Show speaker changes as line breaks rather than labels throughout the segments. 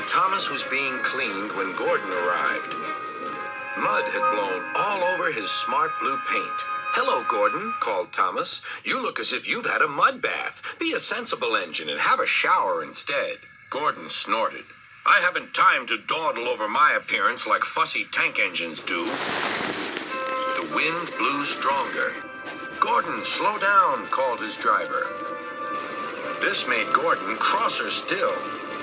Thomas was being cleaned when Gordon arrived. Mud had blown all over his smart blue paint. "Hello, Gordon," called Thomas. "You look as if you've had a mud bath. Be a sensible engine and have a shower instead." Gordon snorted. "I haven't time to dawdle over my appearance like fussy tank engines do." The wind blew stronger. "Gordon, slow down," called his driver. This made Gordon crosser still.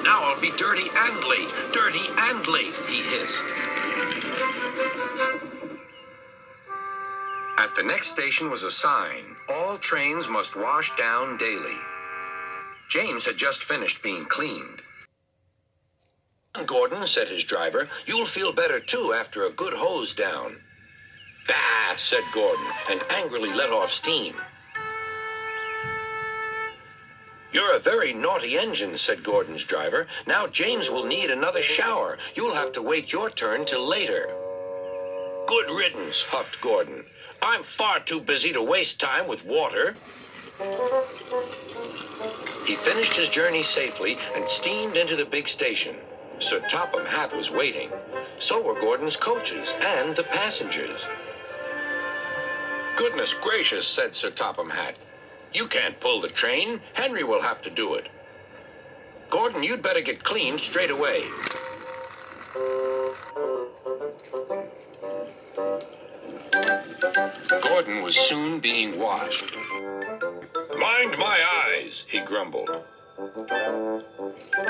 "Now I'll be dirty and late, he hissed. At the next station was a sign: all trains must wash down daily. James had just finished being cleaned. "Gordon," said his driver, "you'll feel better too after a good hose down." "Bah," said Gordon, and angrily let off steam. "You're a very naughty engine," said Gordon's driver. "Now James will need another shower. You'll have to wait your turn till later." "Good riddance," huffed Gordon. "I'm far too busy to waste time with water." He finished his journey safely and steamed into the big station. Sir Topham Hatt was waiting. So were Gordon's coaches and the passengers. "Goodness gracious," said Sir Topham Hatt. "You can't pull the train. Henry will have to do it. Gordon, you'd better get cleaned straight away." Gordon was soon being washed. "Mind my eyes," he grumbled.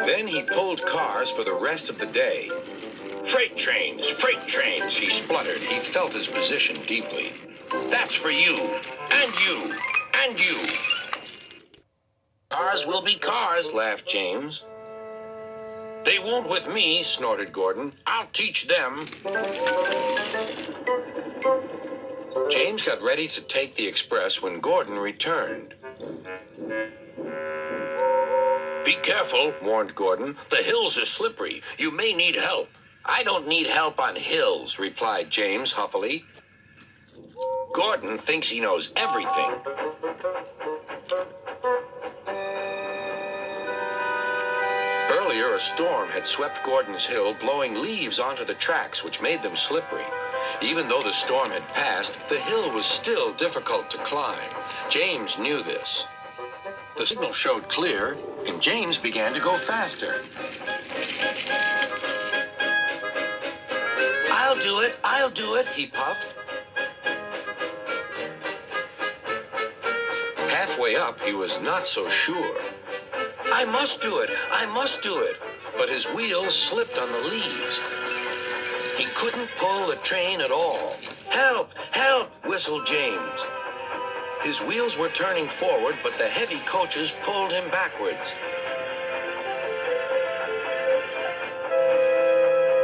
Then he pulled cars for the rest of the day. Freight trains, he spluttered. He felt his position deeply. "That's for you, and you, and you." "Cars will be cars," laughed James. "They won't with me," snorted Gordon. "I'll teach them." James got ready to take the express when Gordon returned. "Be careful," warned Gordon. "The hills are slippery. You may need help." "I don't need help on hills," replied James huffily. Gordon thinks he knows everything. Earlier, a storm had swept Gordon's Hill, blowing leaves onto the tracks, which made them slippery. Even though the storm had passed, the hill was still difficult to climb. James knew this. The signal showed clear, and James began to go faster. I'll do it, he puffed. Halfway up, he was not so sure. I must do it. But his wheels slipped on the leaves. He couldn't pull the train at all. Help! Whistled James. His wheels were turning forward, but the heavy coaches pulled him backwards.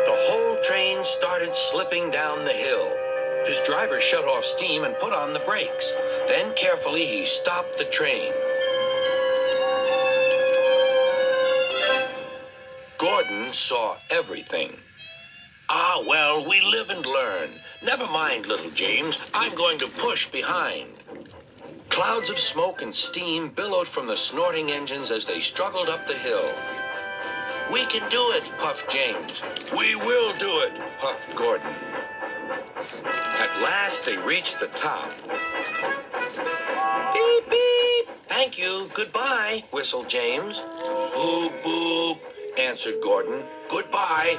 The whole train started slipping down the hill. His driver shut off steam and put on the brakes. Then carefully he stopped the train. Gordon saw everything. "Ah, well, we live and learn. Never mind, little James. I'm going to push behind." Clouds of smoke and steam billowed from the snorting engines as they struggled up the hill. "We can do it," puffed James. "We will do it," puffed Gordon. At last they reached the top. "Beep, beep. Thank you. Goodbye," whistled James. "Boop, boop," answered Gordon. "Goodbye."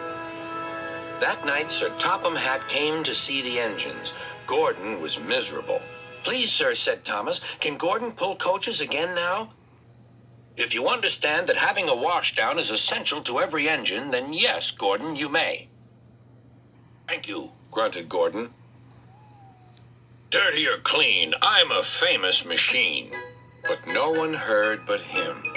That night, Sir Topham Hatt came to see the engines. Gordon was miserable. "Please, sir," said Thomas, "can Gordon pull coaches again now?" "If you understand that having a washdown is essential to every engine, then yes, Gordon, you may." "Thank you," grunted Gordon. "Dirty or clean, I'm a famous machine." But no one heard but him.